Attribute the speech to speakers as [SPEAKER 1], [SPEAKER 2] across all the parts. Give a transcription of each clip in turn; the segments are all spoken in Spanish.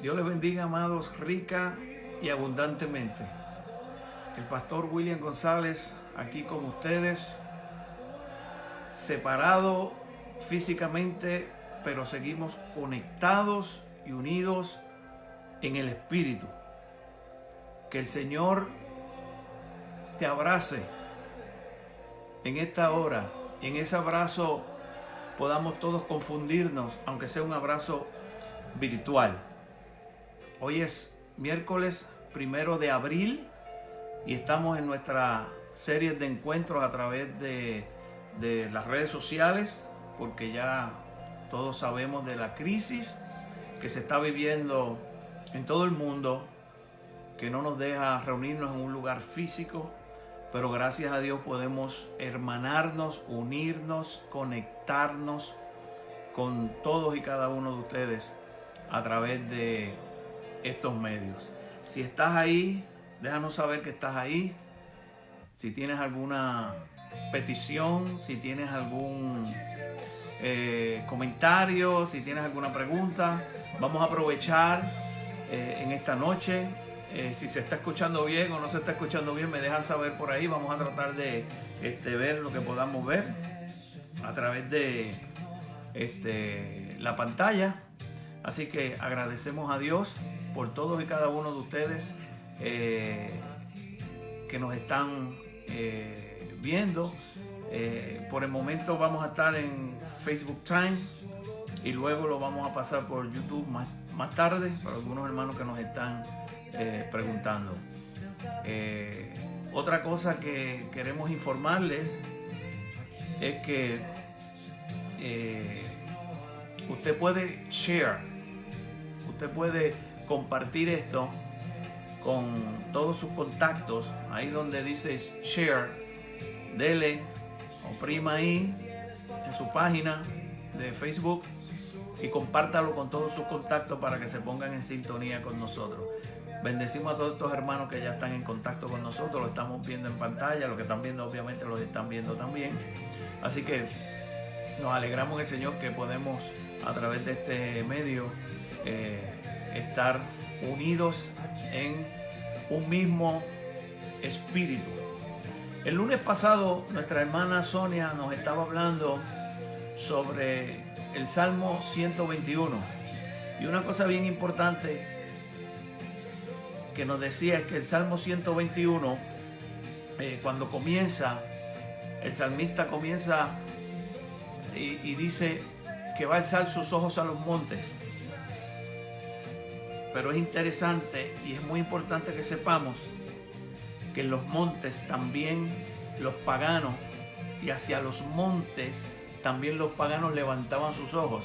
[SPEAKER 1] Dios les bendiga, amados, rica y abundantemente. El pastor William González aquí con ustedes, separado físicamente, pero seguimos conectados y unidos en el Espíritu. Que el Señor te abrace en esta hora. En ese abrazo podamos todos confundirnos, aunque sea un abrazo virtual. Hoy es miércoles 1 de abril y estamos en nuestra serie de encuentros a través de las redes sociales, porque ya todos sabemos de la crisis que se está viviendo en todo el mundo, que no nos deja reunirnos en un lugar físico, pero gracias a Dios podemos hermanarnos, unirnos, conectarnos con todos y cada uno de ustedes a través de estos medios. Si estás ahí, déjanos saber que estás ahí. Si tienes alguna petición, si tienes algún comentario, si tienes alguna pregunta, vamos a aprovechar en esta noche. Si se está escuchando bien o no se está escuchando bien, me dejan saber por ahí. Vamos a tratar de ver lo que podamos ver a través de la pantalla. Así que agradecemos a Dios por todos y cada uno de ustedes que nos están viendo. Por el momento vamos a estar en Facebook Time y luego lo vamos a pasar por YouTube más tarde para algunos hermanos que nos están preguntando. Otra cosa que queremos informarles es que usted puede share, usted puede compartir esto con todos sus contactos. Ahí donde dice share, dele, oprima ahí en su página de Facebook y compártalo con todos sus contactos para que se pongan en sintonía con nosotros. Bendecimos a todos estos hermanos que ya están en contacto con nosotros, lo estamos viendo en pantalla, los que están viendo obviamente los están viendo también. Así que nos alegramos en el Señor que podemos a través de este medio estar unidos en un mismo espíritu. El lunes pasado nuestra hermana Sonia nos estaba hablando sobre el Salmo 121 y una cosa bien importante que nos decía es que el Salmo 121 cuando comienza, el salmista comienza y dice que va a alzar sus ojos a los montes. Pero es interesante y es muy importante que sepamos que en los montes también los paganos, y hacia los montes también los paganos levantaban sus ojos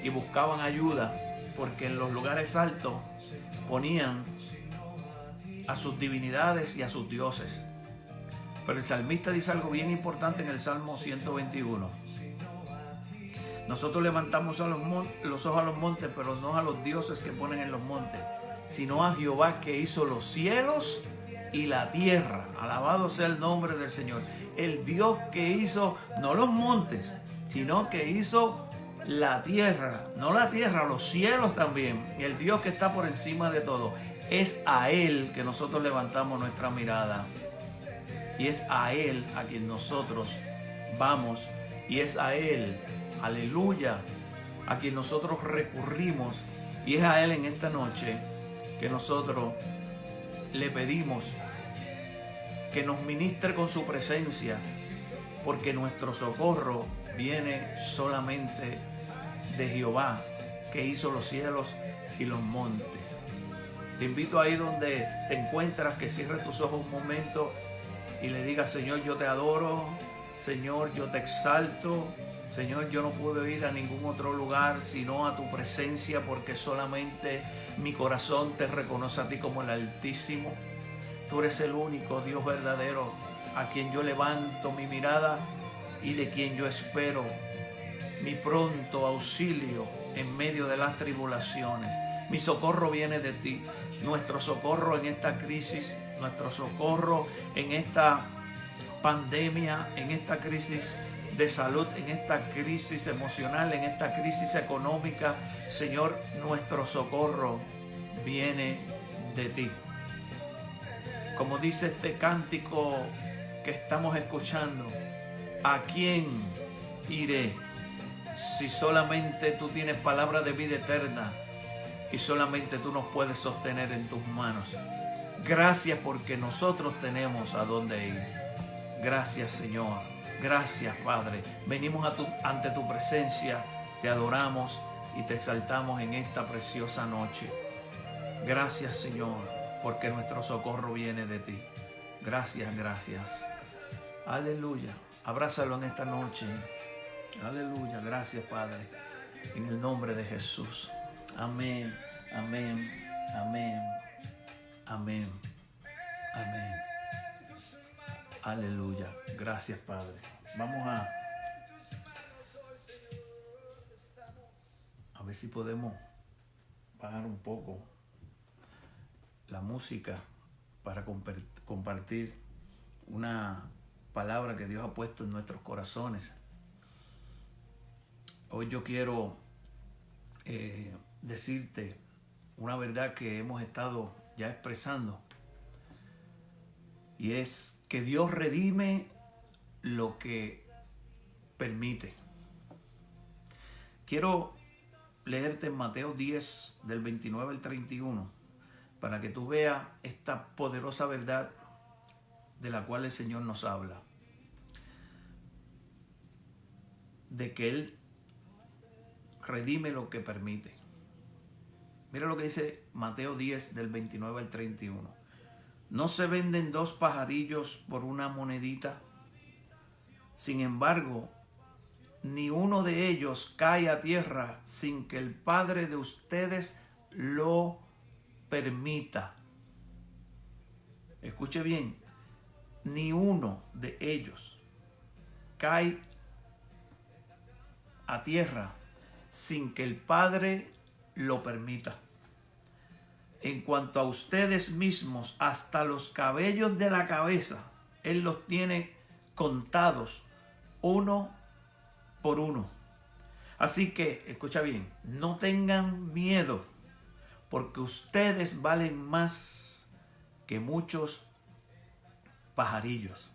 [SPEAKER 1] y buscaban ayuda, porque en los lugares altos ponían a sus divinidades y a sus dioses. Pero el salmista dice algo bien importante en el Salmo 121. Nosotros levantamos los ojos a los montes, pero no a los dioses que ponen en los montes, sino a Jehová que hizo los cielos y la tierra. Alabado sea el nombre del Señor. El Dios que hizo no los montes, sino que hizo la tierra. No la tierra, los cielos también. El Dios que está por encima de todo. Es a Él que nosotros levantamos nuestra mirada. Y es a Él a quien nosotros vamos. Y es a Él, aleluya, a quien nosotros recurrimos. Y es a Él en esta noche que nosotros le pedimos que nos ministre con su presencia, porque nuestro socorro viene solamente de Jehová, que hizo los cielos y los montes. Te invito ahí donde te encuentras, que cierres tus ojos un momento y le digas: Señor, yo te adoro, Señor, yo te exalto, Señor, yo no puedo ir a ningún otro lugar sino a tu presencia, porque solamente mi corazón te reconoce a ti como el Altísimo. Tú eres el único Dios verdadero, a quien yo levanto mi mirada y de quien yo espero mi pronto auxilio en medio de las tribulaciones. Mi socorro viene de ti. Nuestro socorro en esta crisis, nuestro socorro en esta pandemia, en esta crisis de salud, en esta crisis emocional, en esta crisis económica. Señor, nuestro socorro viene de ti. Como dice este cántico que estamos escuchando, ¿a quién iré si solamente tú tienes palabra de vida eterna y solamente tú nos puedes sostener en tus manos? Gracias porque nosotros tenemos a dónde ir. Gracias, Señor. Gracias, Padre. Venimos ante tu presencia, te adoramos y te exaltamos en esta preciosa noche. Gracias, Señor, porque nuestro socorro viene de ti. Gracias, gracias. Aleluya. Abrázalo en esta noche. Aleluya. Gracias, Padre. En el nombre de Jesús. Amén. Amén. Amén. Amén. Amén. Aleluya. Gracias, Padre. Vamos a ver si podemos bajar un poco la música para compartir una palabra que Dios ha puesto en nuestros corazones. Hoy yo quiero decirte una verdad que hemos estado ya expresando, y es que Dios redime lo que permite. Quiero leerte en Mateo 10 del 29 al 31 para que tú veas esta poderosa verdad de la cual el Señor nos habla, de que Él redime lo que permite. Mira lo que dice Mateo 10 del 29 al 31. ¿No se venden 2 pajarillos por una monedita? Sin embargo, ni uno de ellos cae a tierra sin que el Padre de ustedes lo permita. Escuche bien, ni uno de ellos cae a tierra sin que el Padre lo permita. En cuanto a ustedes mismos, hasta los cabellos de la cabeza, Él los tiene contados uno por uno. Así que, escucha bien, no tengan miedo, porque ustedes valen más que muchos pajarillos.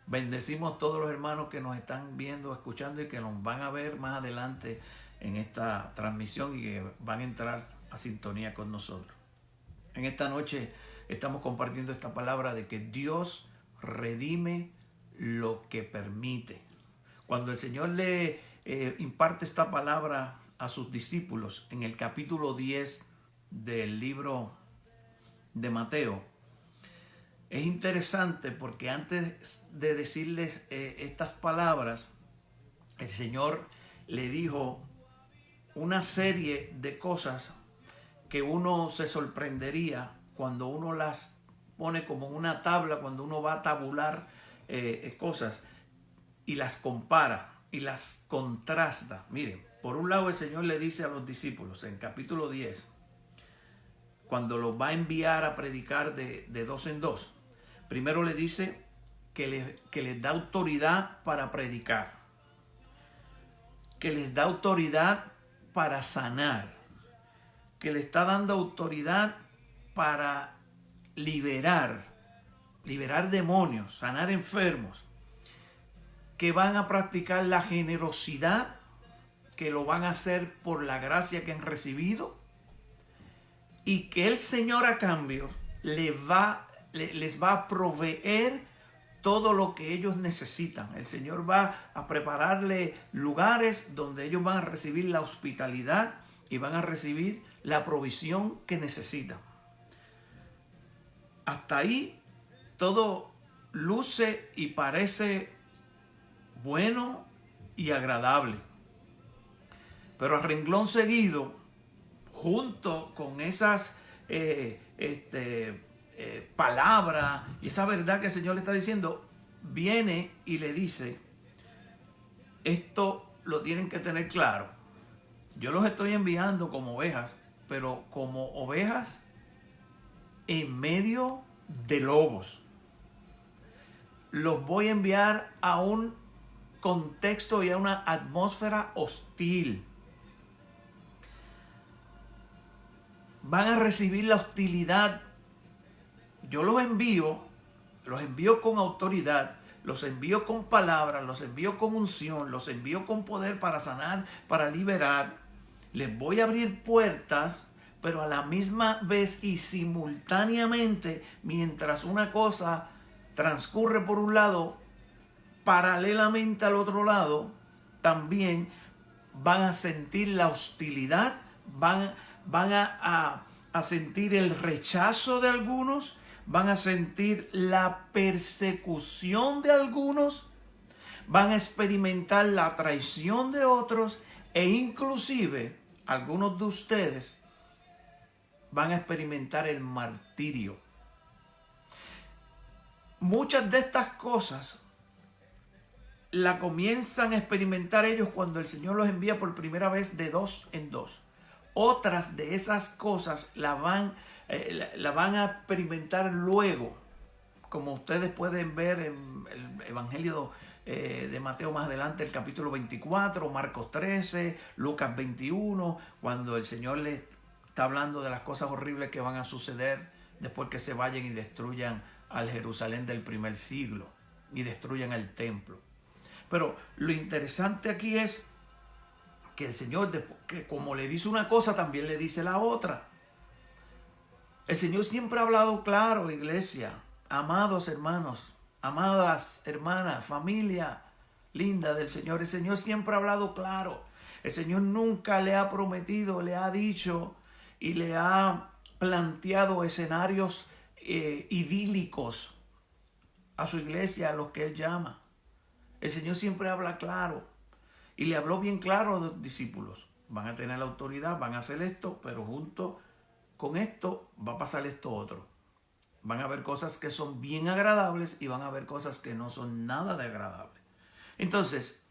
[SPEAKER 1] Bendecimos todos los hermanos que nos están viendo, escuchando y que nos van a ver más adelante en esta transmisión y que van a entrar a sintonía con nosotros. En esta noche estamos compartiendo esta palabra de que Dios redime lo que permite. Cuando el Señor le imparte esta palabra a sus discípulos en el capítulo 10 del libro de Mateo, es interesante porque antes de decirles estas palabras, el Señor le dijo una serie de cosas que uno se sorprendería cuando uno las pone como una tabla, cuando uno va a tabular cosas y las compara y las contrasta. Miren, por un lado el Señor le dice a los discípulos en capítulo 10, cuando los va a enviar a predicar de 2 en 2, primero le dice que les da autoridad para predicar, que les da autoridad para sanar, que le está dando autoridad para liberar demonios, sanar enfermos, que van a practicar la generosidad, que lo van a hacer por la gracia que han recibido, y que el Señor a cambio les va a proveer todo lo que ellos necesitan. El Señor va a prepararle lugares donde ellos van a recibir la hospitalidad y van a recibir la provisión que necesitan. Hasta ahí todo luce y parece bueno y agradable. Pero a renglón seguido, junto con esas palabras y esa verdad que el Señor le está diciendo, viene y le dice, esto lo tienen que tener claro. Yo los estoy enviando como ovejas, pero como ovejas en medio de lobos. Los voy a enviar a un contexto y a una atmósfera hostil. van a recibir la hostilidad. Yo los envío con autoridad, los envío con palabras, los envío con unción, los envío con poder para sanar, para liberar. Les voy a abrir puertas, pero a la misma vez y simultáneamente, mientras una cosa transcurre por un lado, paralelamente al otro lado, también van a sentir la hostilidad, van a sentir el rechazo de algunos, van a sentir la persecución de algunos, van a experimentar la traición de otros e inclusive algunos de ustedes van a experimentar el martirio. Muchas de estas cosas la comienzan a experimentar ellos cuando el Señor los envía por primera vez de dos en dos. Otras de esas cosas la van a experimentar luego, como ustedes pueden ver en el Evangelio de Mateo más adelante, el capítulo 24, Marcos 13, Lucas 21, cuando el Señor les está hablando de las cosas horribles que van a suceder después que se vayan y destruyan al Jerusalén del primer siglo y destruyan el templo. Pero lo interesante aquí es que el Señor, que como le dice una cosa, también le dice la otra. El Señor siempre ha hablado claro, iglesia, amados hermanos, amadas hermanas, familia linda del Señor. El Señor siempre ha hablado claro. El Señor nunca le ha prometido, le ha dicho y le ha planteado escenarios idílicos a su iglesia, a los que Él llama. El Señor siempre habla claro y le habló bien claro a los discípulos. Van a tener la autoridad, van a hacer esto, pero junto con esto va a pasar esto otro. Van a haber cosas que son bien agradables y van a haber cosas que no son nada de agradables. Entonces,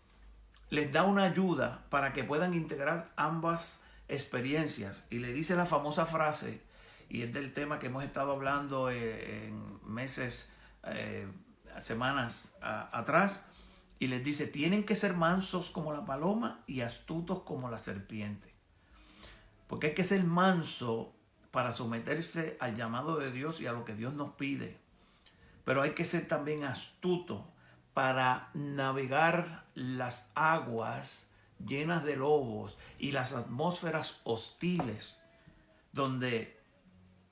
[SPEAKER 1] les da una ayuda para que puedan integrar ambas experiencias. Y le dice la famosa frase, y es del tema que hemos estado hablando en meses, semanas atrás, y les dice, tienen que ser mansos como la paloma y astutos como la serpiente. Porque hay que ser manso para someterse al llamado de Dios y a lo que Dios nos pide. Pero hay que ser también astuto para navegar las aguas llenas de lobos y las atmósferas hostiles, donde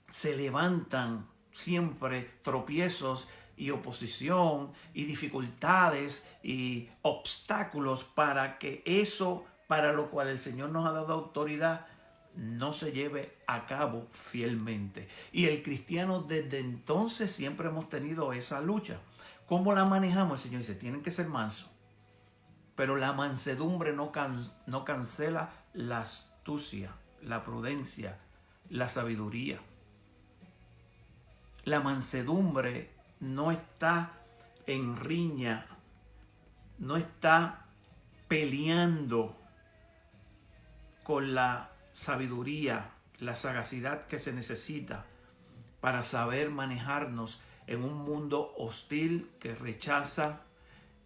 [SPEAKER 1] se levantan siempre tropiezos y oposición y dificultades y obstáculos para que eso para lo cual el Señor nos ha dado autoridad no se lleve a cabo fielmente. Y el cristiano desde entonces siempre hemos tenido esa lucha. ¿Cómo la manejamos? El Señor dice, tienen que ser mansos. Pero la mansedumbre no cancela la astucia, la prudencia, la sabiduría. La mansedumbre no está en riña, no está peleando con la sabiduría, la sagacidad que se necesita para saber manejarnos en un mundo hostil que rechaza,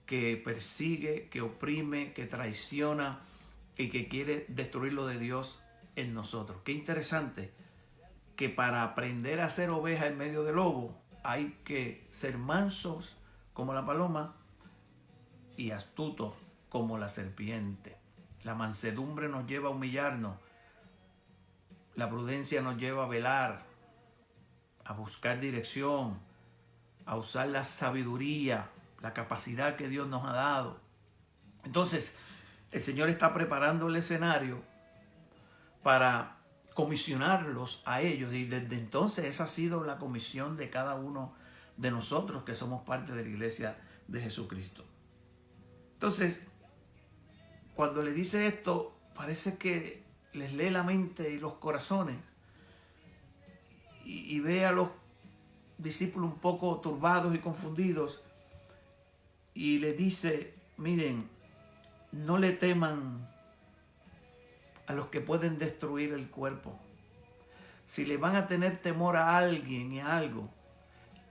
[SPEAKER 1] que persigue, que oprime, que traiciona y que quiere destruir lo de Dios en nosotros. Qué interesante que para aprender a ser oveja en medio de lobo hay que ser mansos como la paloma y astutos como la serpiente. La mansedumbre nos lleva a humillarnos. La prudencia nos lleva a velar, a buscar dirección, a usar la sabiduría, la capacidad que Dios nos ha dado. Entonces, el Señor está preparando el escenario para comisionarlos a ellos, y desde entonces esa ha sido la comisión de cada uno de nosotros que somos parte de la iglesia de Jesucristo. Entonces, cuando le dice esto, parece que les lee la mente y los corazones y ve a los discípulos un poco turbados y confundidos y les dice, miren, no le teman a los que pueden destruir el cuerpo. Si le van a tener temor a alguien y a algo,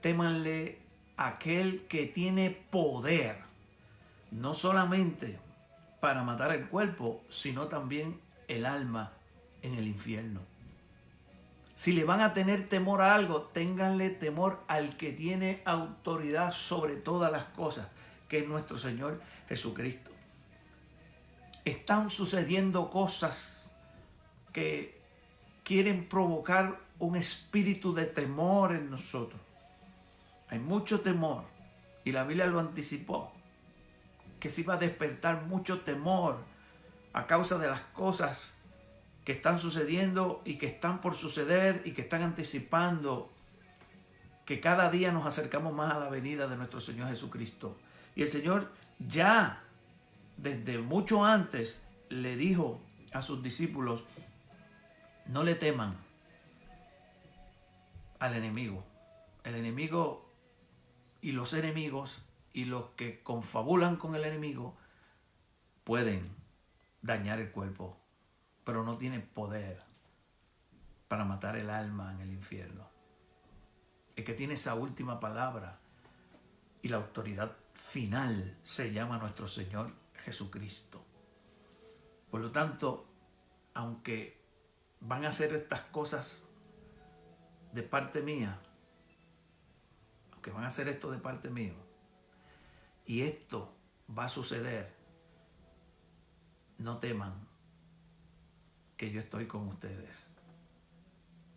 [SPEAKER 1] témanle a aquel que tiene poder, no solamente para matar el cuerpo, sino también el alma en el infierno. Si le van a tener temor a algo, ténganle temor al que tiene autoridad sobre todas las cosas, que es nuestro Señor Jesucristo. Están sucediendo cosas que quieren provocar un espíritu de temor en nosotros. Hay mucho temor y la Biblia lo anticipó, que se iba a despertar mucho temor a causa de las cosas que están sucediendo y que están por suceder y que están anticipando que cada día nos acercamos más a la venida de nuestro Señor Jesucristo. Y el Señor ya desde mucho antes le dijo a sus discípulos: no le teman al enemigo. El enemigo y los enemigos y los que confabulan con el enemigo pueden dañar el cuerpo, pero no tienen poder para matar el alma en el infierno. El que tiene esa última palabra y la autoridad final se llama nuestro Señor Jesucristo. Por lo tanto, aunque van a hacer estas cosas de parte mía, aunque van a hacer esto de parte mía, y esto va a suceder, no teman, que yo estoy con ustedes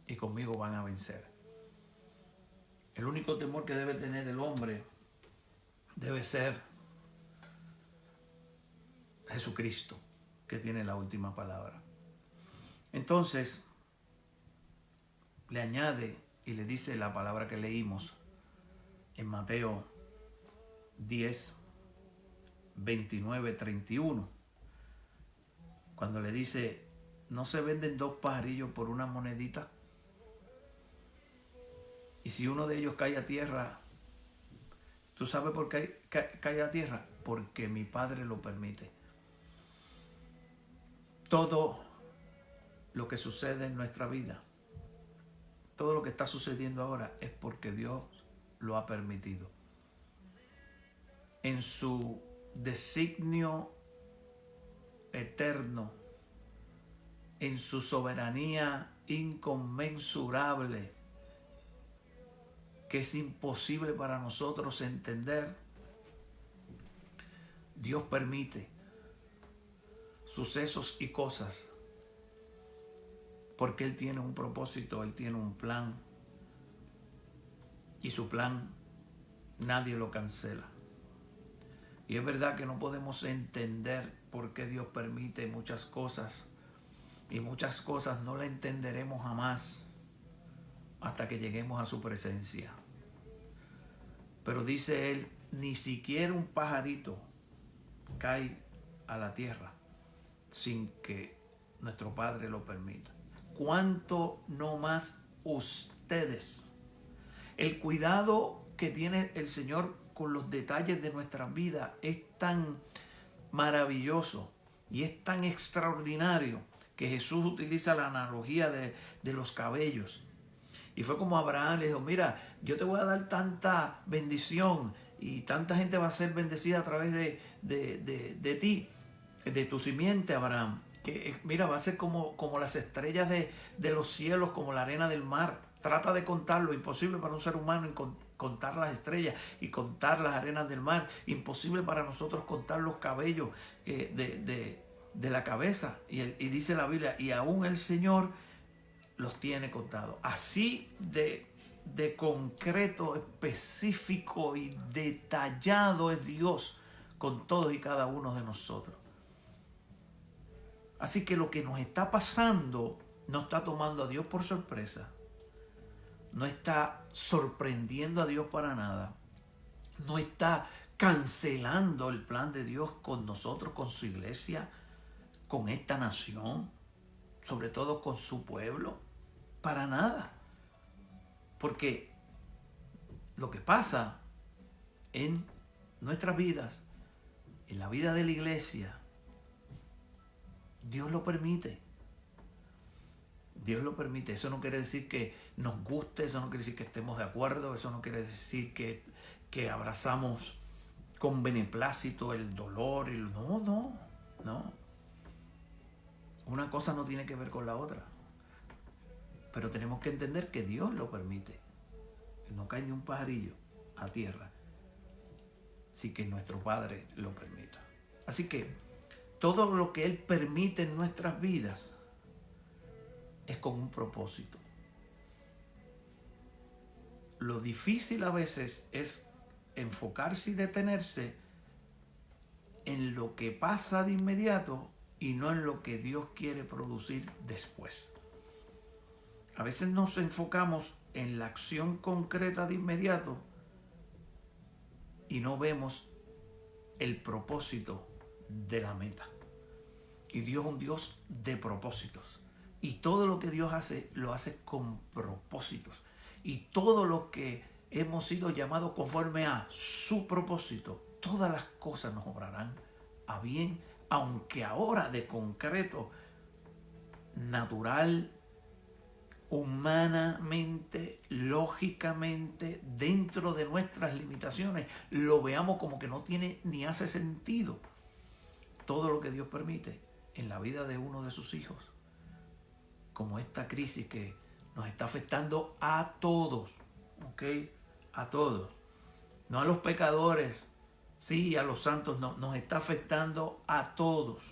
[SPEAKER 1] y conmigo van a vencer. El único temor que debe tener el hombre debe ser Jesucristo, que tiene la última palabra. Entonces, le añade y le dice la palabra que leímos en Mateo 10, 29, 31. Cuando le dice: ¿no se venden 2 pajarillos por una monedita? Y si uno de ellos cae a tierra, ¿tú sabes por qué cae a tierra? Porque mi Padre lo permite. Todo lo que sucede en nuestra vida, todo lo que está sucediendo ahora, es porque Dios lo ha permitido. En su designio eterno, en su soberanía inconmensurable, que es imposible para nosotros entender, Dios permite sucesos y cosas porque Él tiene un propósito, Él tiene un plan, y su plan nadie lo cancela. Y es verdad que no podemos entender por qué Dios permite muchas cosas, y muchas cosas no la entenderemos jamás hasta que lleguemos a su presencia. Pero dice Él: ni siquiera un pajarito cae a la tierra sin que nuestro Padre lo permita. ¿Cuánto no más ustedes? El cuidado que tiene el Señor con los detalles de nuestra vida es tan maravilloso y es tan extraordinario que Jesús utiliza la analogía de los cabellos. Y fue como Abraham le dijo: mira, yo te voy a dar tanta bendición y tanta gente va a ser bendecida a través de ti, de tu simiente, Abraham, que mira, va a ser como las estrellas de los cielos, como la arena del mar. Trata de contarlo, imposible para un ser humano contar las estrellas y contar las arenas del mar. Imposible para nosotros contar los cabellos de la cabeza. Y dice la Biblia: y aún el Señor los tiene contados. Así de concreto, específico y detallado es Dios con todos y cada uno de nosotros. Así que lo que nos está pasando no está tomando a Dios por sorpresa, no está sorprendiendo a Dios para nada, no está cancelando el plan de Dios con nosotros, con su iglesia, con esta nación, sobre todo con su pueblo, para nada. Porque lo que pasa en nuestras vidas, en la vida de la iglesia, Dios lo permite. Dios lo permite. Eso no quiere decir que nos guste, eso no quiere decir que estemos de acuerdo, eso no quiere decir que abrazamos con beneplácito el dolor. No. Una cosa no tiene que ver con la otra. Pero tenemos que entender que Dios lo permite. No cae ni un pajarillo a tierra, sí que nuestro Padre lo permita. Así que todo lo que Él permite en nuestras vidas es con un propósito. Lo difícil a veces es enfocarse y detenerse en lo que pasa de inmediato y no en lo que Dios quiere producir después. A veces nos enfocamos en la acción concreta de inmediato y no vemos el propósito de la meta. Y Dios es un Dios de propósitos. Y todo lo que Dios hace, lo hace con propósitos. Y todo lo que hemos sido llamados conforme a su propósito, todas las cosas nos obrarán a bien, aunque ahora de concreto, natural, humanamente, lógicamente, dentro de nuestras limitaciones, lo veamos como que no tiene ni hace sentido. Todo lo que Dios permite en la vida de uno de sus hijos, como esta crisis que nos está afectando a todos, ¿ok? A todos, no a los pecadores, sí, a los santos, no, nos está afectando a todos.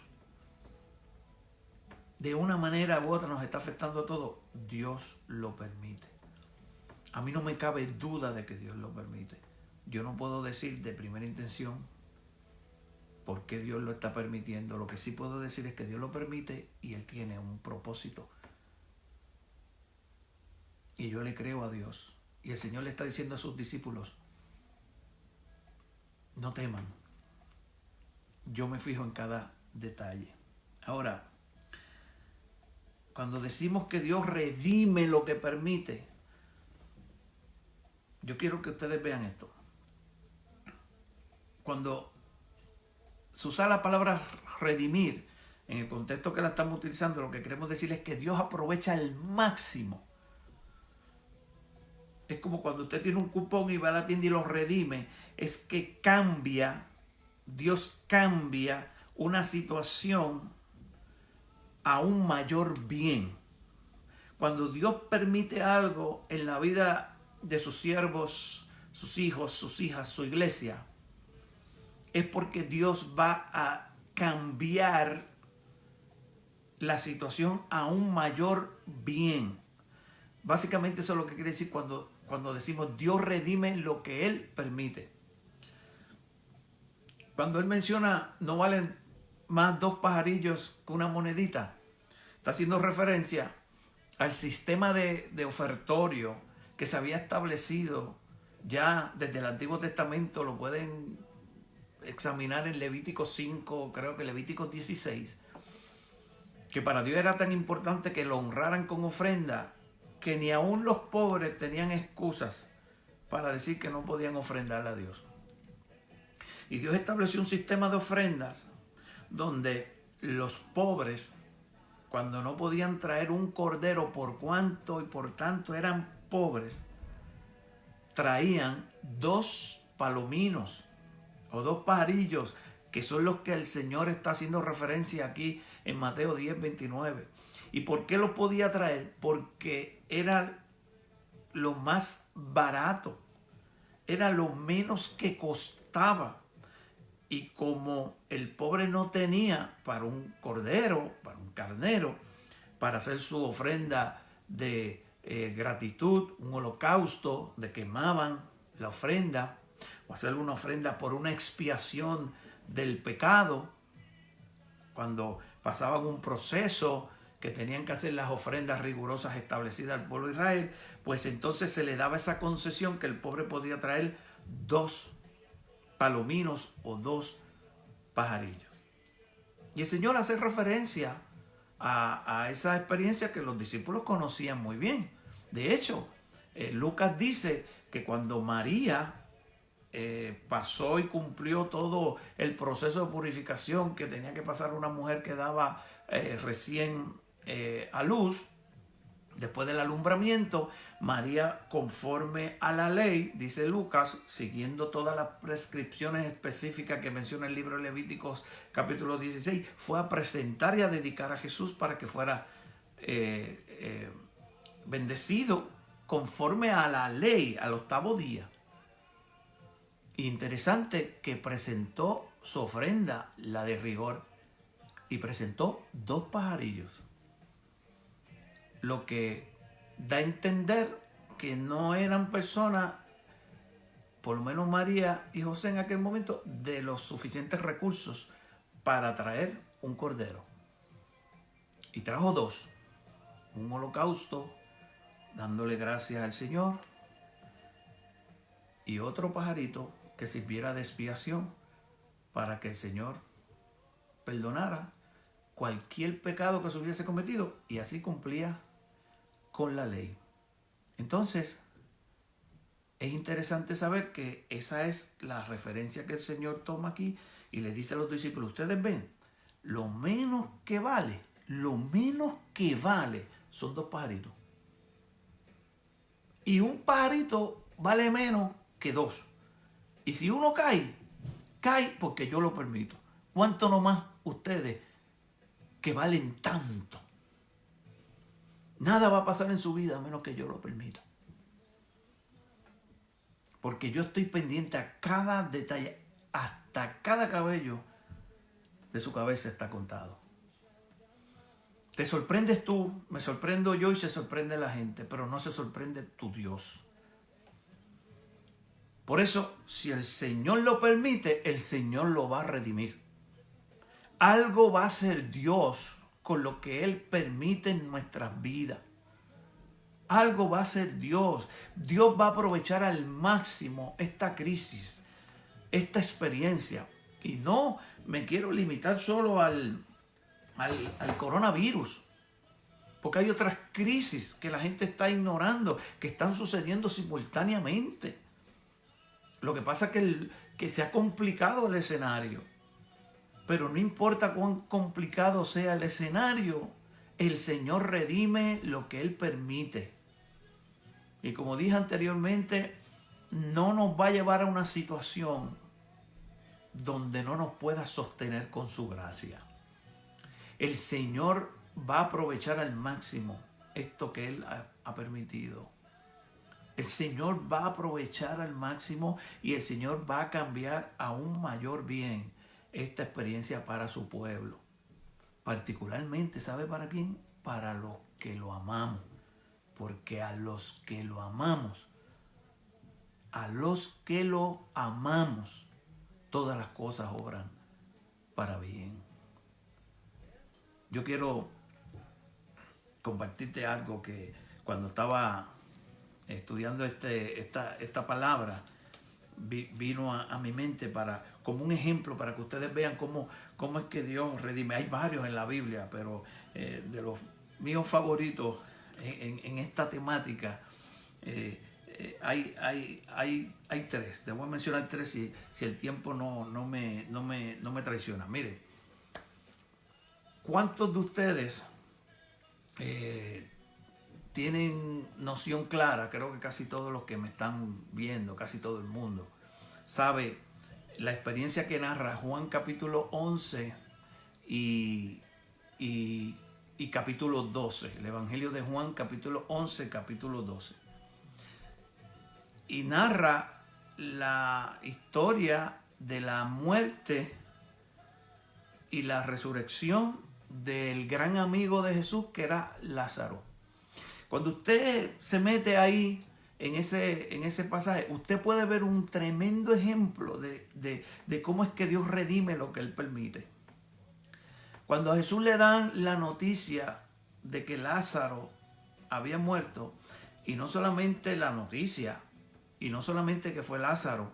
[SPEAKER 1] De una manera u otra nos está afectando a todos. Dios lo permite. A mí no me cabe duda de que Dios lo permite. Yo no puedo decir de primera intención por qué Dios lo está permitiendo. Lo que sí puedo decir es que Dios lo permite y Él tiene un propósito. Y yo le creo a Dios. Y el Señor le está diciendo a sus discípulos, no teman. Yo me fijo en cada detalle. Ahora, cuando decimos que Dios redime lo que permite, yo quiero que ustedes vean esto. Cuando se usa la palabra redimir, en el contexto que la estamos utilizando, lo que queremos decir es que Dios aprovecha al máximo. Es como cuando usted tiene un cupón y va a la tienda y lo redime. Es que cambia, Dios cambia una situación a un mayor bien. Cuando Dios permite algo en la vida de sus siervos, sus hijos, sus hijas, su iglesia, es porque Dios va a cambiar la situación a un mayor bien. Básicamente eso es lo que quiere decir cuando decimos Dios redime lo que Él permite. Cuando Él menciona no valen más 2 pajarillos que una monedita, está haciendo referencia al sistema de ofertorio que se había establecido ya desde el Antiguo Testamento. Lo pueden examinar en Levítico 5, creo que Levítico 16, que para Dios era tan importante que lo honraran con ofrenda, que ni aún los pobres tenían excusas para decir que no podían ofrendarle a Dios. Y Dios estableció un sistema de ofrendas donde los pobres, cuando no podían traer un cordero por cuanto y por tanto eran pobres, traían 2 palominos o 2 pajarillos, que son los que el Señor está haciendo referencia aquí en Mateo 10:29. ¿Y por qué los podía traer? Porque era lo más barato, era lo menos que costaba. Y como el pobre no tenía para un cordero, para un carnero, para hacer su ofrenda de gratitud, un holocausto, de quemaban la ofrenda, o hacer una ofrenda por una expiación del pecado, cuando pasaban un proceso que tenían que hacer las ofrendas rigurosas establecidas al pueblo de Israel, pues entonces se le daba esa concesión que el pobre podía traer 2 palominos o 2 pajarillos. Y el Señor hace referencia a esa experiencia que los discípulos conocían muy bien. De hecho, Lucas dice que cuando María pasó y cumplió todo el proceso de purificación que tenía que pasar una mujer que daba recién a luz, después del alumbramiento, María, conforme a la ley, dice Lucas, siguiendo todas las prescripciones específicas que menciona el libro de Levíticos capítulo 16, fue a presentar y a dedicar a Jesús para que fuera bendecido conforme a la ley al octavo día. Interesante que presentó su ofrenda, la de rigor, y presentó 2 pajarillos. Lo que da a entender que no eran personas, por lo menos María y José en aquel momento, de los suficientes recursos para traer un cordero. Y trajo 2. Un holocausto, dándole gracias al Señor, y otro pajarito que sirviera de expiación para que el Señor perdonara cualquier pecado que se hubiese cometido, y así cumplía con la ley. Entonces, es interesante saber que esa es la referencia que el Señor toma aquí y le dice a los discípulos: ustedes ven, lo menos que vale son 2 pajaritos. Y un pajarito vale menos que 2. Y si uno cae porque yo lo permito. ¿Cuánto nomás ustedes que valen tanto? Nada va a pasar en su vida a menos que yo lo permita. Porque yo estoy pendiente a cada detalle, hasta cada cabello de su cabeza está contado. Te sorprendes tú, me sorprendo yo y se sorprende la gente, pero no se sorprende tu Dios. Por eso, si el Señor lo permite, el Señor lo va a redimir. Algo va a hacer Dios con lo que Él permite en nuestras vidas. Algo va a hacer Dios. Dios va a aprovechar al máximo esta crisis, esta experiencia. Y no me quiero limitar solo al coronavirus, porque hay otras crisis que la gente está ignorando, que están sucediendo simultáneamente. Lo que pasa es que se ha complicado el escenario. Pero no importa cuán complicado sea el escenario, el Señor redime lo que Él permite. Y como dije anteriormente, no nos va a llevar a una situación donde no nos pueda sostener con su gracia. El Señor va a aprovechar al máximo esto que Él ha permitido. El Señor va a aprovechar al máximo y el Señor va a cambiar a un mayor bien esta experiencia para su pueblo. Particularmente, ¿sabe para quién? Para los que lo amamos. Porque a los que lo amamos, todas las cosas obran para bien. Yo quiero compartirte algo que cuando estaba estudiando esta palabra, vino a mi mente como un ejemplo para que ustedes vean cómo es que Dios redime. Hay varios en la Biblia, pero de los míos favoritos en esta temática hay 3. Te voy a mencionar 3 si el tiempo no me traiciona. Mire, ¿cuántos de ustedes tienen noción clara? Creo que casi todos los que me están viendo, casi todo el mundo, sabe la experiencia que narra Juan capítulo 11 y capítulo 12. El Evangelio de Juan capítulo 11, capítulo 12. Y narra la historia de la muerte y la resurrección del gran amigo de Jesús, que era Lázaro. Cuando usted se mete ahí en ese pasaje, usted puede ver un tremendo ejemplo de cómo es que Dios redime lo que Él permite. Cuando a Jesús le dan la noticia de que Lázaro había muerto, y no solamente la noticia, y no solamente que fue Lázaro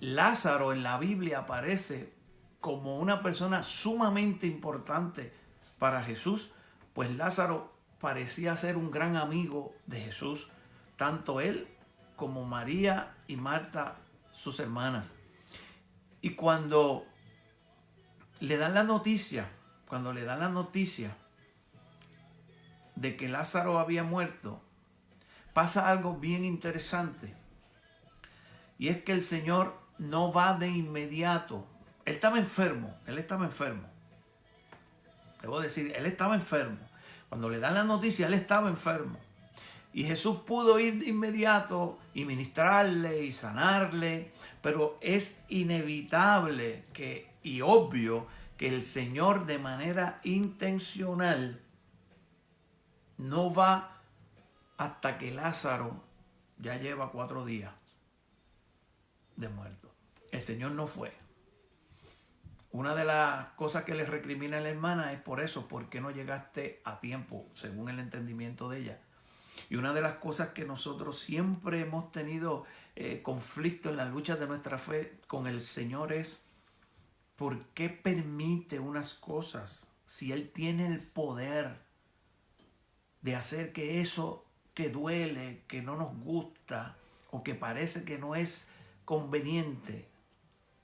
[SPEAKER 1] en la Biblia aparece como una persona sumamente importante para Jesús, pues Lázaro parecía ser un gran amigo de Jesús, tanto él como María y Marta, sus hermanas. Y cuando le dan la noticia de que Lázaro había muerto, pasa algo bien interesante. Y es que el Señor no va de inmediato. Él estaba enfermo. Debo decir, él estaba enfermo. Cuando le dan la noticia, él estaba enfermo. Y Jesús pudo ir de inmediato y ministrarle y sanarle, pero es inevitable y obvio que el Señor de manera intencional no va hasta que Lázaro ya lleva 4 días de muerto. El Señor no fue. Una de las cosas que le recrimina a la hermana es por eso, ¿por qué no llegaste a tiempo, según el entendimiento de ella? Y una de las cosas que nosotros siempre hemos tenido conflicto en la lucha de nuestra fe con el Señor es ¿por qué permite unas cosas si Él tiene el poder de hacer que eso que duele, que no nos gusta o que parece que no es conveniente?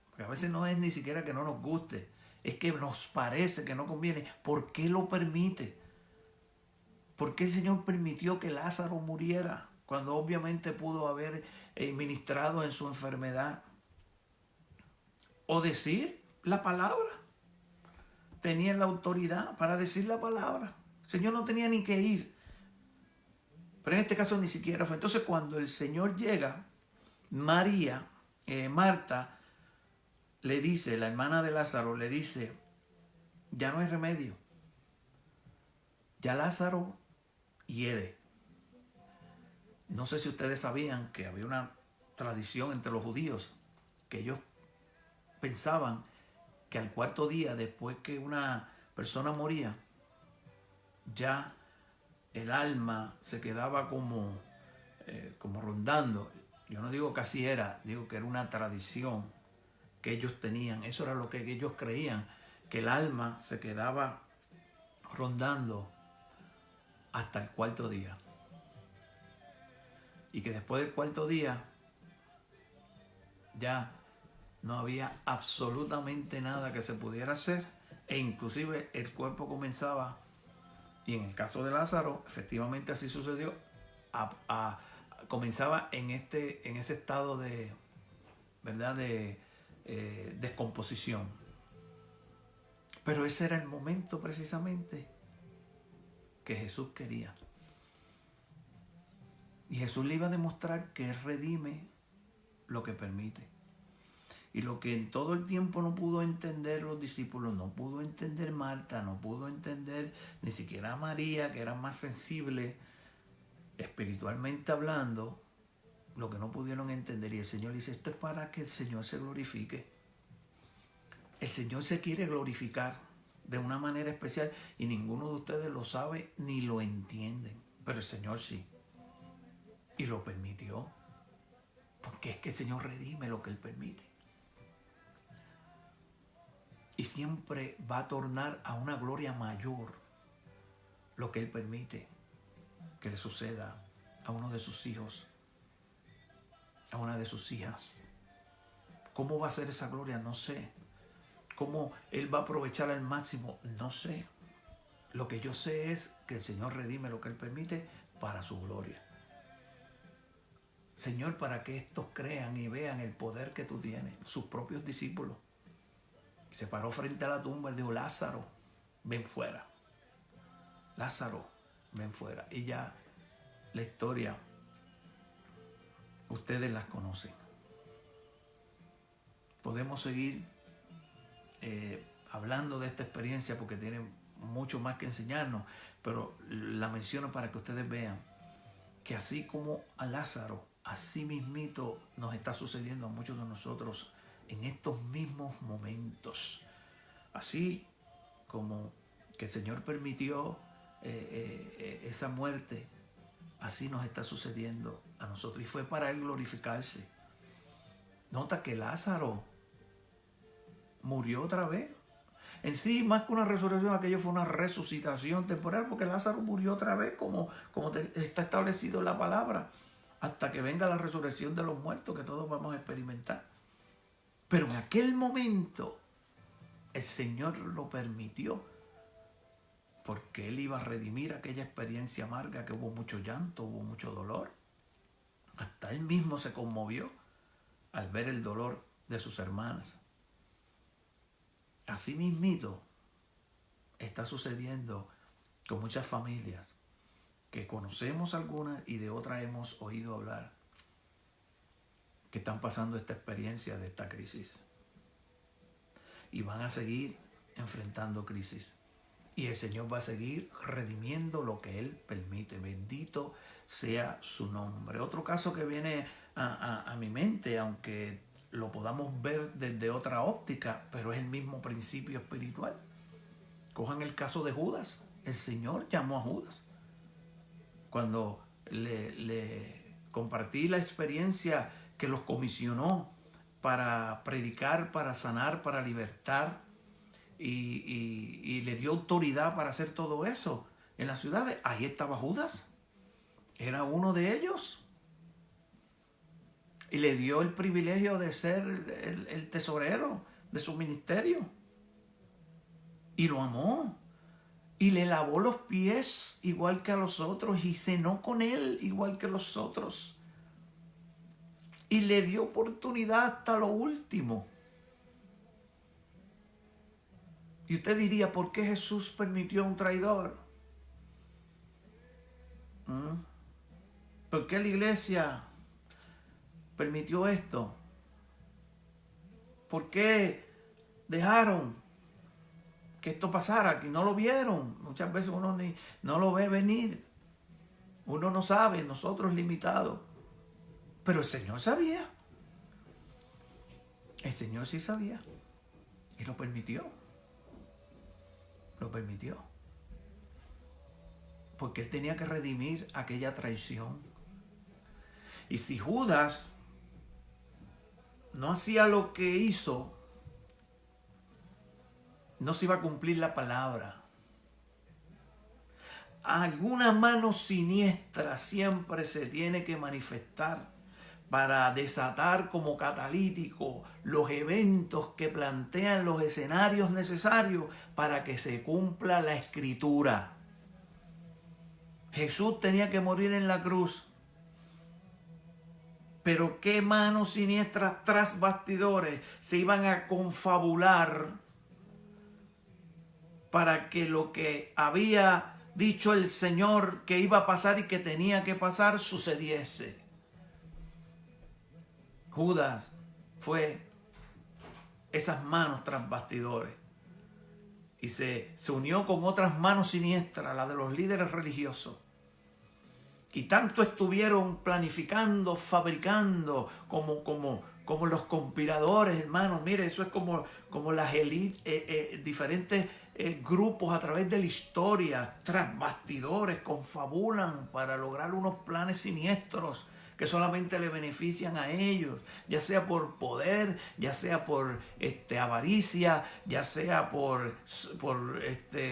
[SPEAKER 1] Porque a veces no es ni siquiera que no nos guste, es que nos parece que no conviene. ¿Por qué lo permite? ¿Por qué el Señor permitió que Lázaro muriera cuando obviamente pudo haber ministrado en su enfermedad? O decir la palabra. Tenía la autoridad para decir la palabra. El Señor no tenía ni que ir. Pero en este caso ni siquiera fue. Entonces cuando el Señor llega, Marta le dice, la hermana de Lázaro le dice, ya no hay remedio. Ya Lázaro hiede. No sé si ustedes sabían que había una tradición entre los judíos que ellos pensaban que al 4.º día después que una persona moría, ya el alma se quedaba como rondando. Yo no digo que así era, digo que era una tradición que ellos tenían. Eso era lo que ellos creían, que el alma se quedaba rondando hasta el 4.º día. Y que después del 4.º día ya no había absolutamente nada que se pudiera hacer. E inclusive el cuerpo comenzaba, y en el caso de Lázaro, efectivamente así sucedió, comenzaba en ese estado de, ¿verdad?, de descomposición. Pero ese era el momento precisamente que Jesús quería. Y Jesús le iba a demostrar que Él redime lo que permite. Y lo que en todo el tiempo no pudo entender los discípulos, no pudo entender Marta, no pudo entender ni siquiera María, que era más sensible espiritualmente hablando, lo que no pudieron entender. Y el Señor dice, esto es para que el Señor se glorifique. El Señor se quiere glorificar de una manera especial y ninguno de ustedes lo sabe ni lo entienden. Pero el Señor sí. Y lo permitió. Porque es que el Señor redime lo que Él permite. Y siempre va a tornar a una gloria mayor lo que Él permite que le suceda a uno de sus hijos, a una de sus hijas. ¿Cómo va a ser esa gloria? No sé. ¿Cómo Él va a aprovechar al máximo? No sé. Lo que yo sé es que el Señor redime lo que Él permite para su gloria. Señor, para que estos crean y vean el poder que tú tienes, sus propios discípulos. Se paró frente a la tumba y dijo, Lázaro, ven fuera. Lázaro, ven fuera. Y ya la historia, ustedes las conocen. Podemos seguir hablando de esta experiencia porque tiene mucho más que enseñarnos, pero la menciono para que ustedes vean que así como a Lázaro, así mismito nos está sucediendo a muchos de nosotros en estos mismos momentos. Así como que el Señor permitió esa muerte, así nos está sucediendo a nosotros. Y fue para Él glorificarse. Nota que Lázaro murió otra vez. En sí, más que una resurrección, aquello fue una resucitación temporal, porque Lázaro murió otra vez, como está establecido en la palabra, hasta que venga la resurrección de los muertos, que todos vamos a experimentar. Pero en aquel momento, el Señor lo permitió, porque Él iba a redimir aquella experiencia amarga, que hubo mucho llanto, hubo mucho dolor. Hasta Él mismo se conmovió al ver el dolor de sus hermanas. Así mismito está sucediendo con muchas familias que conocemos algunas y de otras hemos oído hablar, que están pasando esta experiencia de esta crisis. Y van a seguir enfrentando crisis. Y el Señor va a seguir redimiendo lo que Él permite. Bendito sea su nombre. Otro caso que viene a mi mente, aunque lo podamos ver desde otra óptica, pero es el mismo principio espiritual. Cojan el caso de Judas. El Señor llamó a Judas. Cuando le compartí la experiencia que los comisionó para predicar, para sanar, para libertar, y le dio autoridad para hacer todo eso en las ciudades, ahí estaba Judas. Era uno de ellos. Y le dio el privilegio de ser el tesorero de su ministerio. Y lo amó. Y le lavó los pies igual que a los otros. Y cenó con él igual que los otros. Y le dio oportunidad hasta lo último. Y usted diría, ¿por qué Jesús permitió a un traidor? ¿Por qué la iglesia permitió esto? ¿Por qué dejaron que esto pasara? Que no lo vieron. Muchas veces uno no lo ve venir. Uno no sabe, nosotros limitados. Pero el Señor sabía. El Señor sí sabía. Y lo permitió. Lo permitió. Porque Él tenía que redimir aquella traición. Y si Judas no hacía lo que hizo, no se iba a cumplir la palabra. Alguna mano siniestra siempre se tiene que manifestar para desatar como catalítico los eventos que plantean los escenarios necesarios para que se cumpla la Escritura. Jesús tenía que morir en la cruz. Pero qué manos siniestras tras bastidores se iban a confabular para que lo que había dicho el Señor que iba a pasar y que tenía que pasar sucediese. Judas fue esas manos tras bastidores y se unió con otras manos siniestras, la de los líderes religiosos. Y tanto estuvieron planificando, fabricando, como los conspiradores, hermanos. Mire, eso es como las élites, diferentes grupos a través de la historia, tras bastidores, confabulan para lograr unos planes siniestros que solamente le benefician a ellos, ya sea por poder, ya sea por avaricia, ya sea por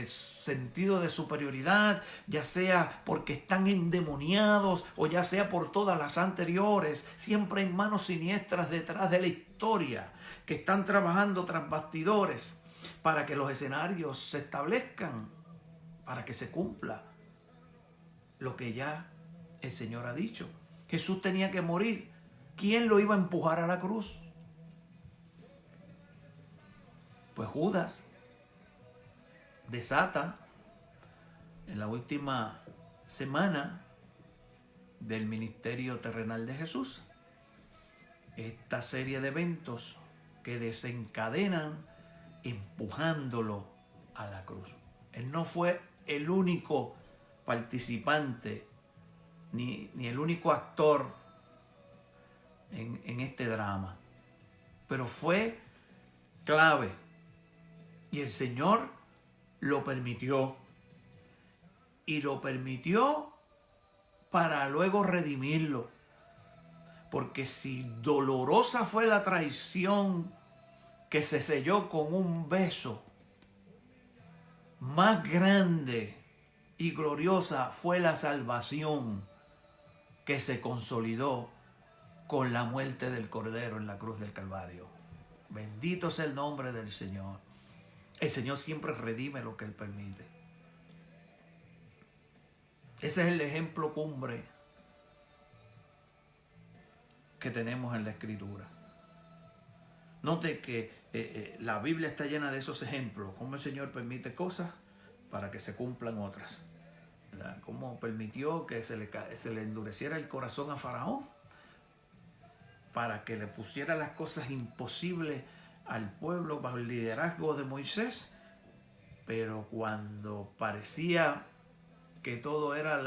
[SPEAKER 1] sentido de superioridad, ya sea porque están endemoniados o ya sea por todas las anteriores. Siempre hay manos siniestras detrás de la historia que están trabajando tras bastidores para que los escenarios se establezcan, para que se cumpla lo que ya el Señor ha dicho. Jesús tenía que morir. ¿Quién lo iba a empujar a la cruz? Pues Judas desata en la última semana del ministerio terrenal de Jesús esta serie de eventos que desencadenan empujándolo a la cruz. Él no fue el único participante ni el único actor en este drama, pero fue clave y el Señor lo permitió, y lo permitió para luego redimirlo, porque si dolorosa fue la traición que se selló con un beso, más grande y gloriosa fue la salvación que se consolidó con la muerte del Cordero en la cruz del Calvario. Bendito sea el nombre del Señor. El Señor siempre redime lo que Él permite. Ese es el ejemplo cumbre que tenemos en la Escritura. Note que la Biblia está llena de esos ejemplos, cómo el Señor permite cosas para que se cumplan otras. ¿verdad? Cómo permitió que se le endureciera el corazón a Faraón para que le pusiera las cosas imposibles al pueblo bajo el liderazgo de Moisés. Pero cuando parecía que todo era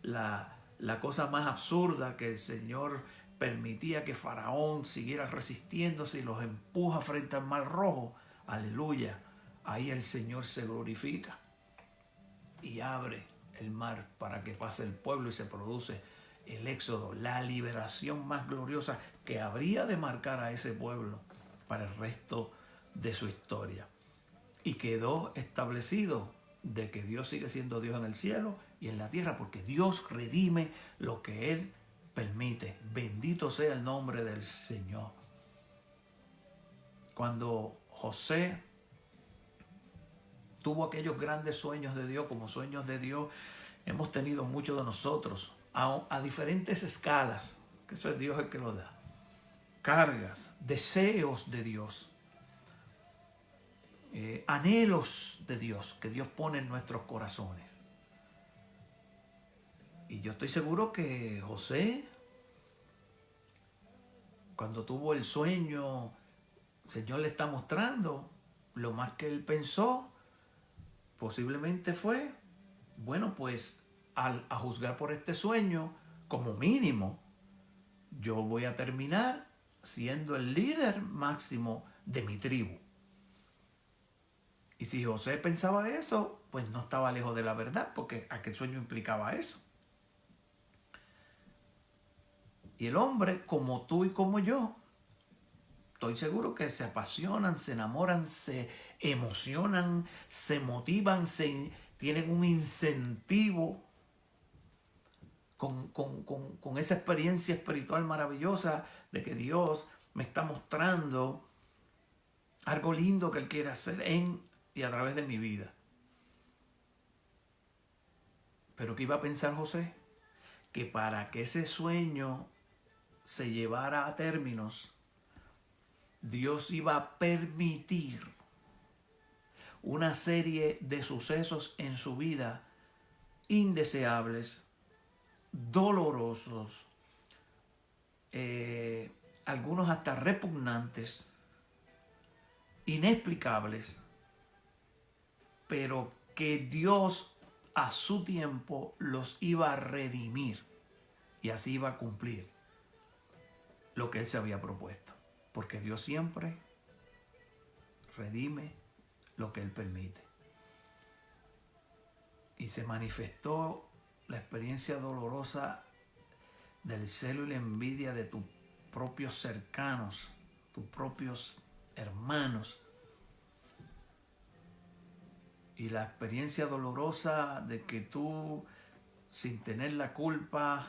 [SPEAKER 1] la cosa más absurda, que el Señor permitía que Faraón siguiera resistiéndose y los empuja frente al Mar Rojo, aleluya, ahí el Señor se glorifica y abre el mar para que pase el pueblo y se produce el éxodo, la liberación más gloriosa que habría de marcar a ese pueblo para el resto de su historia. Y quedó establecido de que Dios sigue siendo Dios en el cielo y en la tierra, porque Dios redime lo que Él permite. Bendito sea el nombre del Señor. Cuando José tuvo aquellos grandes sueños de Dios, como sueños de Dios, hemos tenido muchos de nosotros, a diferentes escalas, que eso es Dios el que lo da. Cargas, deseos de Dios, anhelos de Dios que Dios pone en nuestros corazones. Y yo estoy seguro que José, cuando tuvo el sueño, el Señor le está mostrando lo más que él pensó. Posiblemente fue, bueno, pues a juzgar por este sueño, como mínimo, yo voy a terminar siendo el líder máximo de mi tribu. Y si José pensaba eso, pues no estaba lejos de la verdad, porque aquel sueño implicaba eso. Y el hombre, como tú y como yo, estoy seguro que se apasionan, se enamoran, se emocionan, se motivan, tienen un incentivo con esa experiencia espiritual maravillosa de que Dios me está mostrando algo lindo que Él quiere hacer en y a través de mi vida. Pero ¿qué iba a pensar José? Que para que ese sueño se llevara a términos, Dios iba a permitir una serie de sucesos en su vida indeseables, dolorosos, algunos hasta repugnantes, inexplicables, pero que Dios a su tiempo los iba a redimir y así iba a cumplir lo que Él se había propuesto, porque Dios siempre redime lo que Él permite. Y se manifestó la experiencia dolorosa del celo y la envidia de tus propios cercanos, tus propios hermanos. Y la experiencia dolorosa de que tú, sin tener la culpa,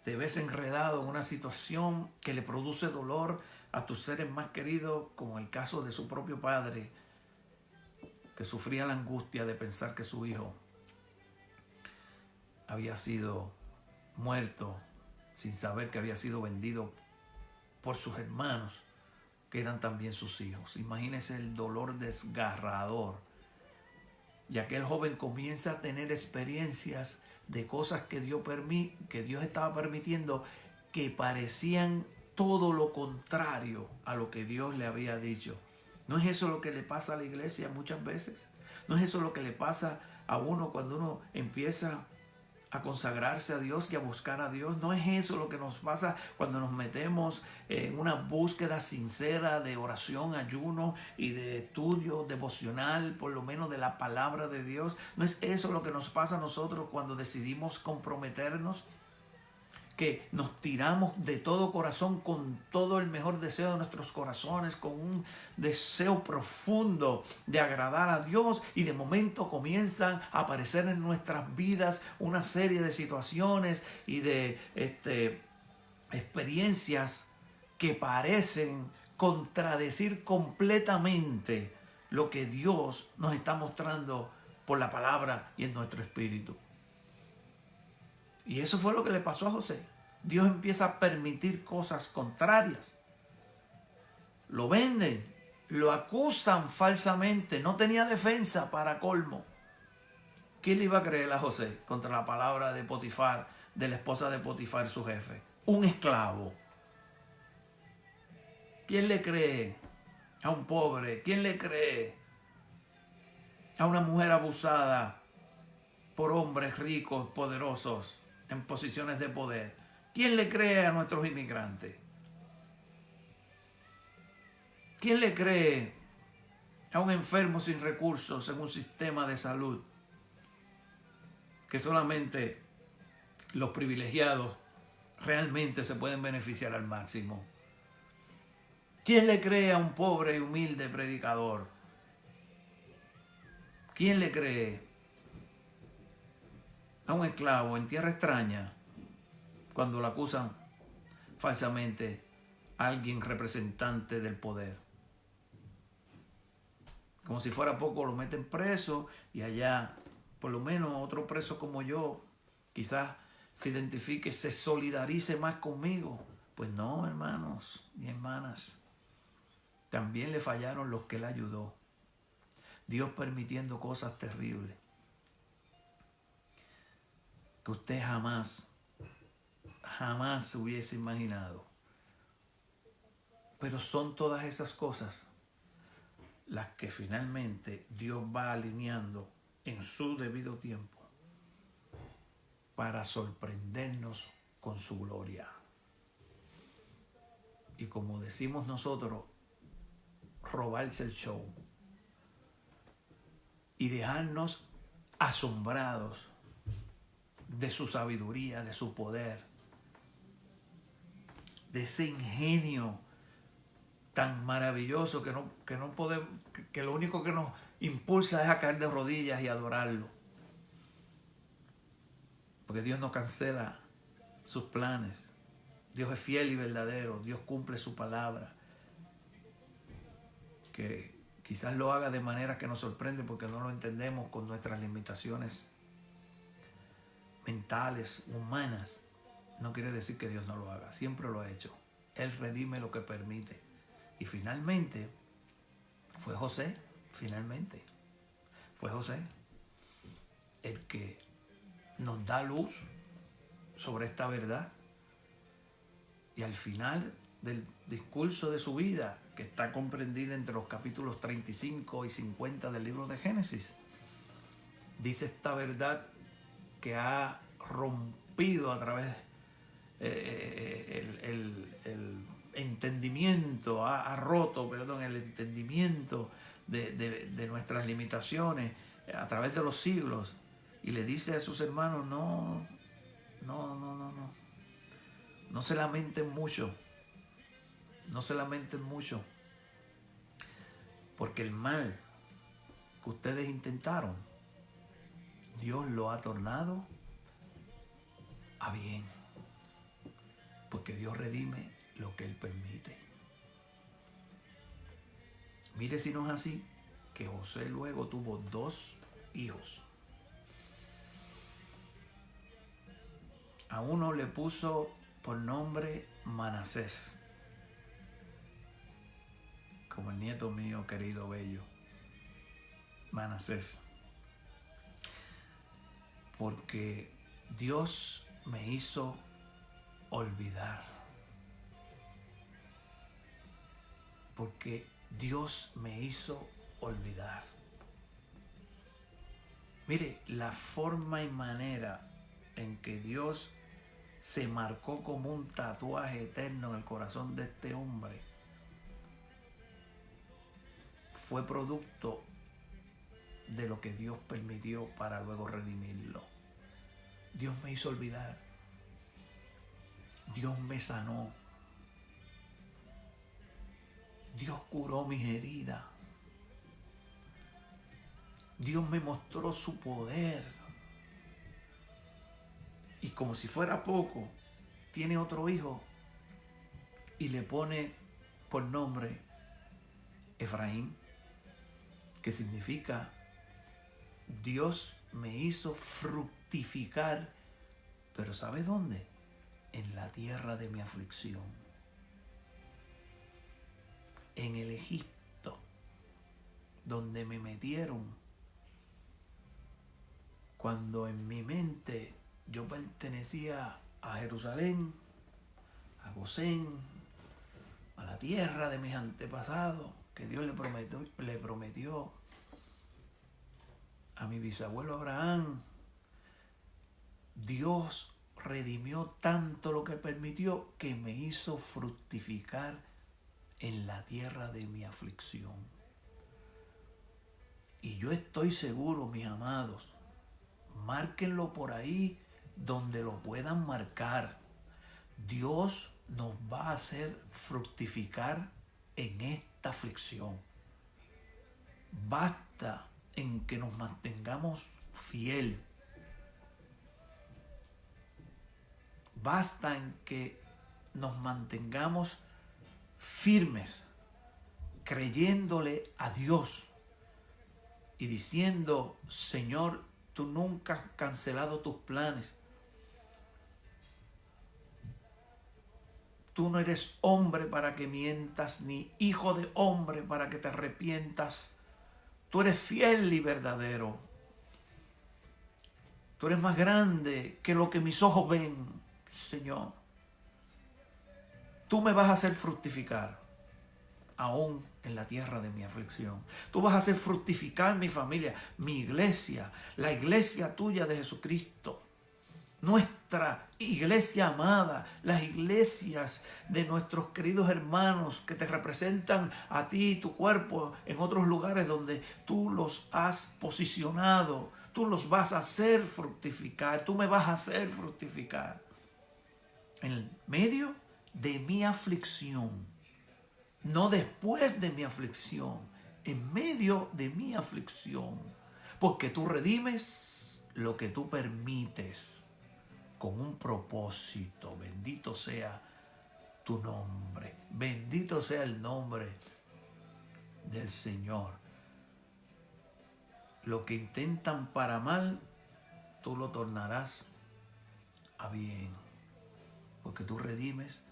[SPEAKER 1] te ves enredado en una situación que le produce dolor a tus seres más queridos, como el caso de su propio padre, que sufría la angustia de pensar que su hijo había sido muerto sin saber que había sido vendido por sus hermanos, que eran también sus hijos. Imagínese el dolor desgarrador. Y aquel joven comienza a tener experiencias de cosas que Dios estaba permitiendo, que parecían todo lo contrario a lo que Dios le había dicho. ¿No es eso lo que le pasa a la iglesia muchas veces? ¿No es eso lo que le pasa a uno cuando uno empieza a consagrarse a Dios y a buscar a Dios? ¿No es eso lo que nos pasa cuando nos metemos en una búsqueda sincera de oración, ayuno y de estudio devocional, por lo menos de la palabra de Dios? ¿No es eso lo que nos pasa a nosotros cuando decidimos comprometernos? Que nos tiramos de todo corazón, con todo el mejor deseo de nuestros corazones, con un deseo profundo de agradar a Dios, y de momento comienzan a aparecer en nuestras vidas una serie de situaciones y de experiencias que parecen contradecir completamente lo que Dios nos está mostrando por la palabra y en nuestro espíritu. Y eso fue lo que le pasó a José. Dios empieza a permitir cosas contrarias. Lo venden, lo acusan falsamente, no tenía defensa para colmo. ¿Quién le iba a creer a José contra la palabra de Potifar, de la esposa de Potifar, su jefe? Un esclavo. ¿Quién le cree a un pobre? ¿Quién le cree a una mujer abusada por hombres ricos, poderosos, en posiciones de poder? ¿Quién le cree a nuestros inmigrantes? ¿Quién le cree a un enfermo sin recursos en un sistema de salud que solamente los privilegiados realmente se pueden beneficiar al máximo? ¿Quién le cree a un pobre y humilde predicador? ¿Quién le cree a un esclavo en tierra extraña cuando lo acusan falsamente a alguien representante del poder? Como si fuera poco, lo meten preso y allá, por lo menos otro preso como yo, quizás se identifique, se solidarice más conmigo. Pues no, hermanos y hermanas. También le fallaron los que él ayudó. Dios permitiendo cosas terribles que usted jamás hubiese imaginado. Pero son todas esas cosas las que finalmente Dios va alineando en su debido tiempo para sorprendernos con su gloria. Y como decimos nosotros, robarse el show y dejarnos asombrados de su sabiduría, de su poder, de ese ingenio tan maravilloso que no podemos, que lo único que nos impulsa es a caer de rodillas y adorarlo. Porque Dios no cancela sus planes. Dios es fiel y verdadero. Dios cumple su palabra. Que quizás lo haga de manera que nos sorprende porque no lo entendemos con nuestras limitaciones mentales, humanas. No quiere decir que Dios no lo haga. Siempre lo ha hecho. Él redime lo que permite. Y finalmente fue José. Fue José el que nos da luz sobre esta verdad. Y al final del discurso de su vida, que está comprendida entre los capítulos 35 y 50 del libro de Génesis, dice esta verdad que ha rompido a través el entendimiento, ha roto, perdón, el entendimiento de nuestras limitaciones a través de los siglos, y le dice a sus hermanos, no se lamenten mucho, porque el mal que ustedes intentaron, Dios lo ha tornado a bien, porque Dios redime lo que Él permite. Mire si no es así, que José luego tuvo 2 hijos. A uno le puso por nombre Manasés, como el nieto mío querido bello, Manasés, porque Dios me hizo olvidar, porque Dios me hizo olvidar. Mire, la forma y manera en que Dios se marcó como un tatuaje eterno en el corazón de este hombre fue producto de lo que Dios permitió para luego redimirlo. Dios me hizo olvidar. Dios me sanó. Dios curó mis heridas. Dios me mostró su poder. Y como si fuera poco, tiene otro hijo y le pone por nombre Efraín, que significa Dios me hizo fructificar, pero ¿sabe dónde? En la tierra de mi aflicción, en el Egipto, donde me metieron cuando en mi mente yo pertenecía a Jerusalén, a Gosén, a la tierra de mis antepasados, que Dios le prometió a mi bisabuelo Abraham. Dios redimió tanto lo que permitió que me hizo fructificar en la tierra de mi aflicción. Y yo estoy seguro, mis amados, márquenlo por ahí donde lo puedan marcar. Dios nos va a hacer fructificar en esta aflicción. Basta en que nos mantengamos fiel. Basta en que nos mantengamos firmes, creyéndole a Dios y diciendo: Señor, tú nunca has cancelado tus planes. Tú no eres hombre para que mientas, ni hijo de hombre para que te arrepientas. Tú eres fiel y verdadero. Tú eres más grande que lo que mis ojos ven, Señor. Tú me vas a hacer fructificar aún en la tierra de mi aflicción. Tú vas a hacer fructificar mi familia, mi iglesia, la iglesia tuya de Jesucristo. Nuestra iglesia amada, las iglesias de nuestros queridos hermanos que te representan a ti y tu cuerpo en otros lugares donde tú los has posicionado. Tú los vas a hacer fructificar, tú me vas a hacer fructificar. En medio de mi aflicción, no después de mi aflicción, en medio de mi aflicción, porque tú redimes lo que tú permites con un propósito. Bendito sea tu nombre, bendito sea el nombre del Señor. Lo que intentan para mal, tú lo tornarás a bien, porque tú redimes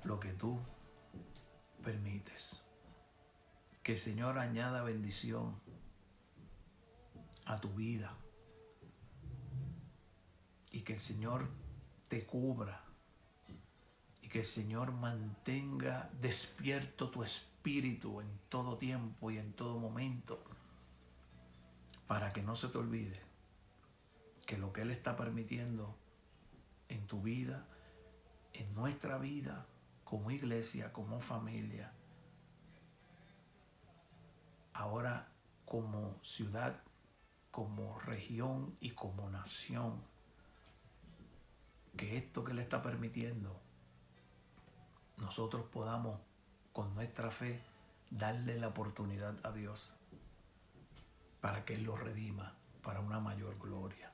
[SPEAKER 1] lo que tú permites. Que el Señor añada bendición a tu vida y que el Señor te cubra y que el Señor mantenga despierto tu espíritu en todo tiempo y en todo momento, para que no se te olvide que lo que Él está permitiendo en tu vida, en nuestra vida, como iglesia, como familia, ahora como ciudad, como región y como nación, que esto que Él está permitiendo, nosotros podamos con nuestra fe darle la oportunidad a Dios para que Él lo redima para una mayor gloria.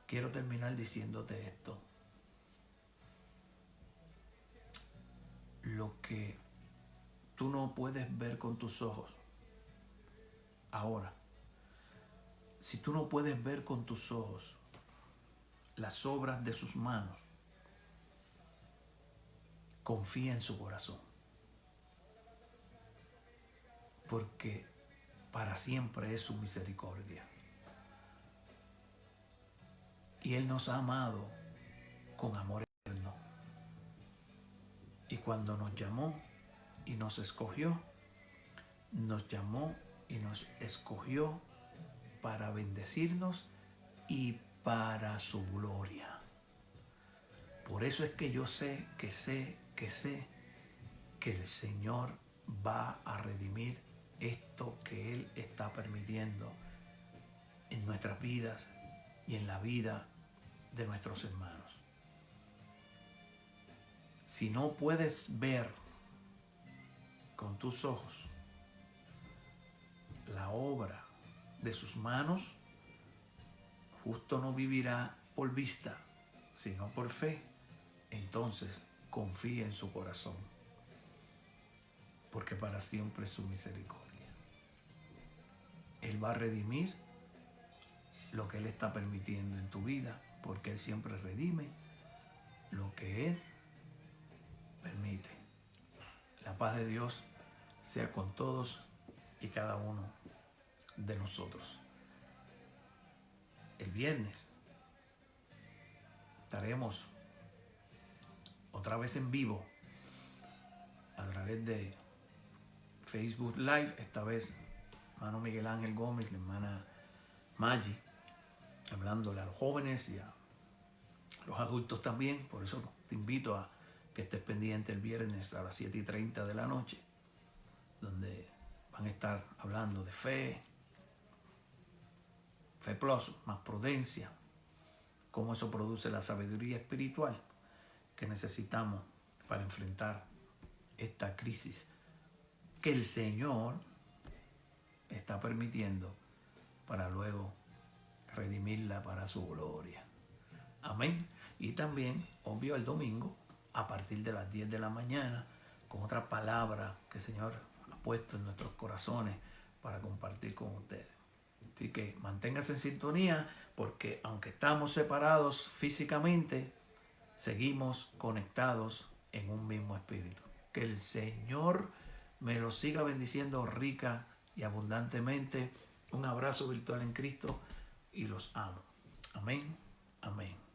[SPEAKER 1] Quiero terminar diciéndote esto. Lo que tú no puedes ver con tus ojos ahora, si tú no puedes ver con tus ojos las obras de sus manos, confía en su corazón, porque para siempre es su misericordia. Y Él nos ha amado con amor eterno. Y cuando nos llamó y nos escogió, nos llamó y nos escogió para bendecirnos y para su gloria. Por eso es que yo sé que el Señor va a redimir esto que Él está permitiendo en nuestras vidas y en la vida de nuestros hermanos. Si no puedes ver con tus ojos la obra de sus manos, justo no vivirá por vista, sino por fe. Entonces confía en su corazón, porque para siempre es su misericordia. Él va a redimir lo que Él está permitiendo en tu vida, porque Él siempre redime lo que Él permite. La paz de Dios sea con todos y cada uno de nosotros. el viernes estaremos otra vez en vivo a través de Facebook Live, esta vez hermano Miguel Ángel Gómez, la hermana Maggi, hablándole a los jóvenes y a los adultos también. Por eso te invito a que estés pendiente el viernes a las 7:30 de la noche, donde van a estar hablando de fe plus, más prudencia, cómo eso produce la sabiduría espiritual que necesitamos para enfrentar esta crisis que el Señor está permitiendo para luego redimirla para su gloria. Amén. Y también, obvio, el domingo, a partir de las 10 de la mañana, con otra palabra que el Señor ha puesto en nuestros corazones para compartir con ustedes. Así que manténgase en sintonía, porque aunque estamos separados físicamente, seguimos conectados en un mismo espíritu. Que el Señor me los siga bendiciendo rica y abundantemente. Un abrazo virtual en Cristo y los amo. Amén. Amén.